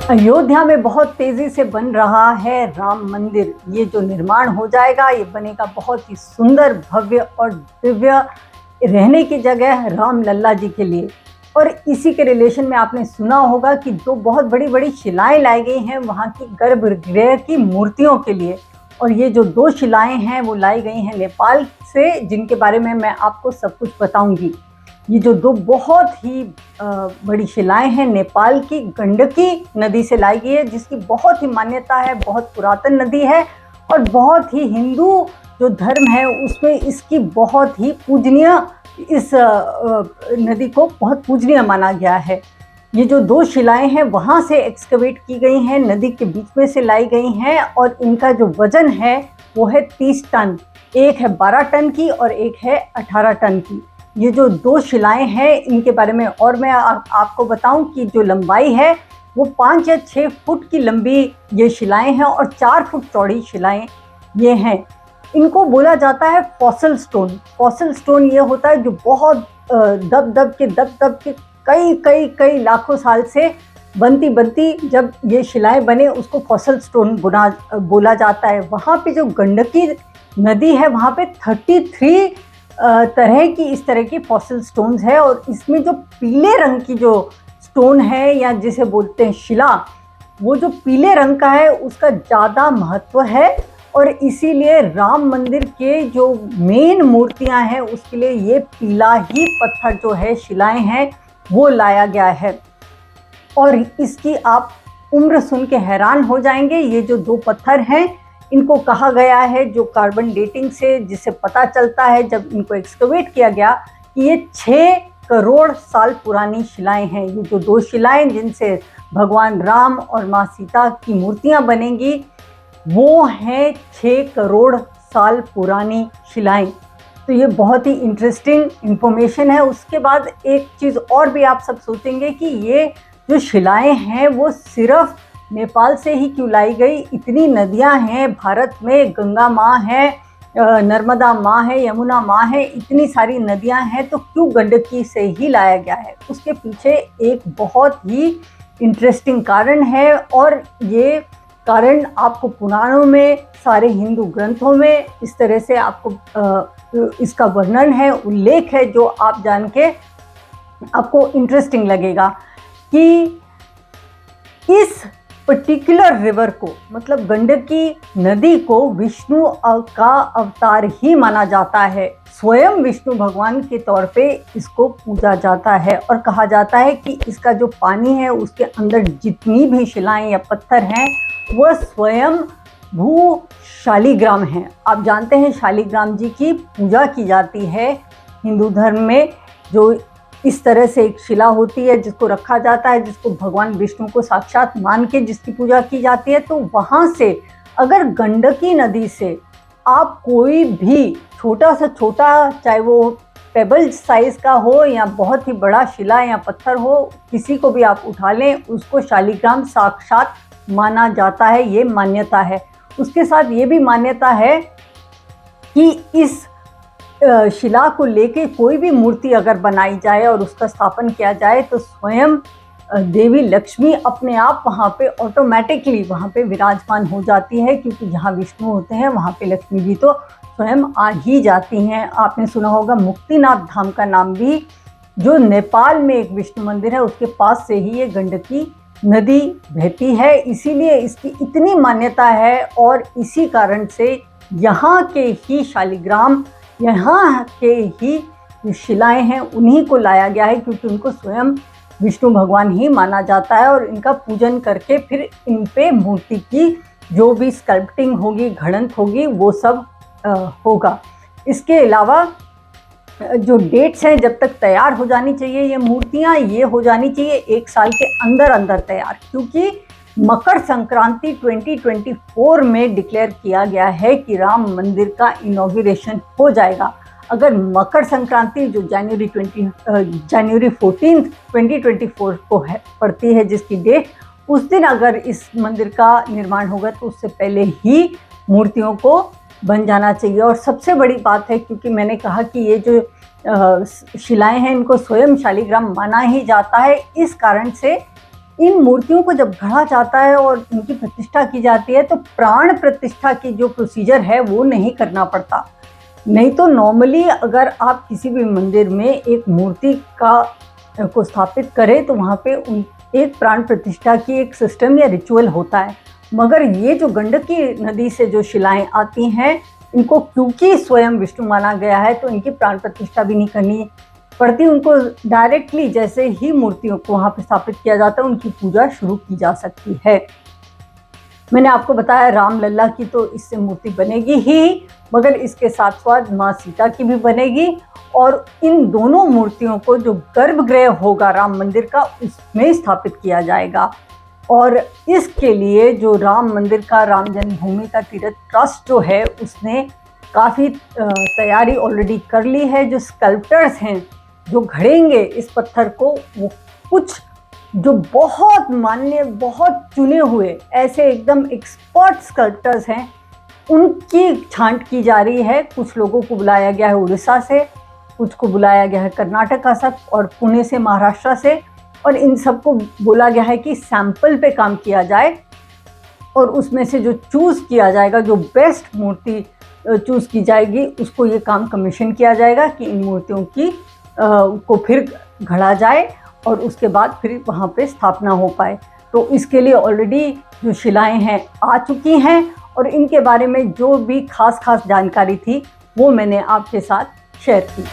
अयोध्या में बहुत तेजी से बन रहा है राम मंदिर। ये जो निर्माण हो जाएगा ये बनेगा बहुत ही सुंदर, भव्य और दिव्य रहने की जगह राम लल्ला जी के लिए। और इसी के रिलेशन में आपने सुना होगा कि दो बहुत बड़ी बड़ी शिलाएं लाई गई हैं वहाँ की गर्भगृह की मूर्तियों के लिए। और ये जो दो शिलाएं हैं वो लाई गई हैं नेपाल से, जिनके बारे में मैं आपको सब कुछ बताऊंगी। ये जो दो बहुत ही बड़ी शिलाएं हैं नेपाल की गंडकी नदी से लाई गई है, जिसकी बहुत ही मान्यता है, बहुत पुरातन नदी है और बहुत ही हिंदू जो धर्म है उसमें इसकी बहुत ही पूजनीय, इस नदी को बहुत पूजनीय माना गया है। ये जो दो शिलाएं हैं वहाँ से एक्सकवेट की गई हैं, नदी के बीच में से लाई गई हैं और इनका जो वजन है वो है 30 टन। एक है 12 टन की और एक है 18 टन की। ये जो दो शिलाएं हैं इनके बारे में और मैं आपको बताऊं कि जो लंबाई है वो 5 या 6 फुट की लंबी ये शिलाएं हैं और 4 फुट चौड़ी शिलाएं ये हैं। इनको बोला जाता है फॉसल स्टोन। फॉसल स्टोन ये होता है जो बहुत दब दब के कई कई कई लाखों साल से बनती बनती जब ये शिलाएं बने उसको फॉसल स्टोन बोला जाता है। वहाँ पे जो गंडकी नदी है वहाँ पे 33 तरह की इस तरह की फॉसिल स्टोन्स है और इसमें जो पीले रंग की जो स्टोन है या जिसे बोलते हैं शिला, वो जो पीले रंग का है उसका ज़्यादा महत्व है और इसीलिए राम मंदिर के जो मेन मूर्तियां हैं उसके लिए ये पीला ही पत्थर जो है, शिलाएं हैं, वो लाया गया है। और इसकी आप उम्र सुन के हैरान हो जाएंगे। ये जो दो पत्थर हैं इनको कहा गया है, जो कार्बन डेटिंग से जिसे पता चलता है जब इनको एक्सकवेट किया गया, कि ये 6 करोड़ साल पुरानी शिलाएं हैं। ये जो दो शिलाएं जिनसे भगवान राम और माँ सीता की मूर्तियां बनेंगी वो हैं 6 करोड़ साल पुरानी शिलाएं। तो ये बहुत ही इंटरेस्टिंग इंफॉर्मेशन है। उसके बाद एक चीज़ और भी आप सब सोचेंगे कि ये जो शिलाएं हैं वो सिर्फ नेपाल से ही क्यों लाई गई। इतनी नदियां हैं भारत में, गंगा माँ है, नर्मदा माँ है, यमुना माँ है, इतनी सारी नदियां हैं, तो क्यों गंडकी से ही लाया गया है। उसके पीछे एक बहुत ही इंटरेस्टिंग कारण है और ये कारण आपको पुराणों में, सारे हिंदू ग्रंथों में इस तरह से आपको इसका वर्णन है, उल्लेख है, जो आप जान के आपको इंटरेस्टिंग लगेगा कि इस पर्टिकुलर रिवर को, मतलब गंडकी नदी को, विष्णु का अवतार ही माना जाता है। स्वयं विष्णु भगवान के तौर पे इसको पूजा जाता है और कहा जाता है कि इसका जो पानी है उसके अंदर जितनी भी शिलाएं या पत्थर हैं वह स्वयं भू शालिग्राम हैं। आप जानते हैं शालिग्राम जी की पूजा की जाती है हिंदू धर्म में। जो इस तरह से एक शिला होती है जिसको रखा जाता है, जिसको भगवान विष्णु को साक्षात मान के जिसकी पूजा की जाती है। तो वहाँ से अगर गंडकी नदी से आप कोई भी छोटा से छोटा, चाहे वो पेबल साइज का हो या बहुत ही बड़ा शिला या पत्थर हो, किसी को भी आप उठा लें, उसको शालिग्राम साक्षात माना जाता है, ये मान्यता है। उसके साथ ये भी मान्यता है कि इस शिला को लेके कोई भी मूर्ति अगर बनाई जाए और उसका स्थापन किया जाए तो स्वयं देवी लक्ष्मी अपने आप वहाँ पे ऑटोमेटिकली वहाँ पे विराजमान हो जाती है, क्योंकि जहाँ विष्णु होते हैं वहाँ पे लक्ष्मी जी तो स्वयं आ ही जाती हैं। आपने सुना होगा मुक्तिनाथ धाम का नाम भी, जो नेपाल में एक विष्णु मंदिर है, उसके पास से ही ये गंडकी नदी बहती है। इसीलिए इसकी इतनी मान्यता है और इसी कारण से यहाँ के ही शालिग्राम, यहाँ के ही जो शिलाएं हैं उन्हीं को लाया गया है, क्योंकि उनको स्वयं विष्णु भगवान ही माना जाता है और इनका पूजन करके फिर इन पे मूर्ति की जो भी स्कल्पटिंग होगी, घड़ंत होगी, वो सब होगा। इसके अलावा जो डेट्स हैं, जब तक तैयार हो जानी चाहिए ये मूर्तियाँ, ये हो जानी चाहिए 1 साल के अंदर अंदर तैयार, क्योंकि मकर संक्रांति 2024 में डिक्लेयर किया गया है कि राम मंदिर का इनॉग्रेशन हो जाएगा। अगर मकर संक्रांति जो जनवरी 14 2024 को है पड़ती है जिसकी डेट, उस दिन अगर इस मंदिर का निर्माण होगा तो उससे पहले ही मूर्तियों को बन जाना चाहिए। और सबसे बड़ी बात है, क्योंकि मैंने कहा कि ये जो शिलाएं हैं इनको स्वयं शालिग्राम माना ही जाता है, इस कारण से इन मूर्तियों को जब गढ़ा जाता है और इनकी प्रतिष्ठा की जाती है तो प्राण प्रतिष्ठा की जो प्रोसीजर है वो नहीं करना पड़ता। नहीं तो नॉर्मली अगर आप किसी भी मंदिर में एक मूर्ति को स्थापित करें तो वहाँ पे एक प्राण प्रतिष्ठा की एक सिस्टम या रिचुअल होता है। मगर ये जो गंडकी नदी से जो शिलाएं आती हैं, इनको क्योंकि स्वयं विष्णु माना गया है तो इनकी प्राण प्रतिष्ठा भी नहीं करनी पड़ती। उनको डायरेक्टली जैसे ही मूर्तियों को वहाँ पे स्थापित किया जाता है उनकी पूजा शुरू की जा सकती है। मैंने आपको बताया राम लल्ला की तो इससे मूर्ति बनेगी ही, मगर इसके साथ साथ माँ सीता की भी बनेगी और इन दोनों मूर्तियों को जो गर्भगृह होगा राम मंदिर का उसमें स्थापित किया जाएगा। और इसके लिए जो राम मंदिर का राम जन्मभूमि का तीर्थ ट्रस्ट जो है उसने काफ़ी तैयारी ऑलरेडी कर ली है। जो स्कल्प्टर्स हैं जो घड़ेंगे इस पत्थर को, वो कुछ जो बहुत मान्य बहुत चुने हुए ऐसे एकदम एक्सपर्ट स्कल्प्टर्स हैं उनकी छांट की जा रही है। कुछ लोगों को बुलाया गया है उड़ीसा से, कुछ को बुलाया गया है कर्नाटका से और पुणे से, महाराष्ट्र से, और इन सबको बोला गया है कि सैंपल पे काम किया जाए और उसमें से जो चूज़ किया जाएगा, जो बेस्ट मूर्ति चूज़ की जाएगी उसको ये काम कमीशन किया जाएगा कि इन मूर्तियों की को फिर गढ़ा जाए और उसके बाद फिर वहाँ पे स्थापना हो पाए। तो इसके लिए ऑलरेडी जो शिलाएं हैं आ चुकी हैं और इनके बारे में जो भी खास जानकारी थी वो मैंने आपके साथ शेयर की।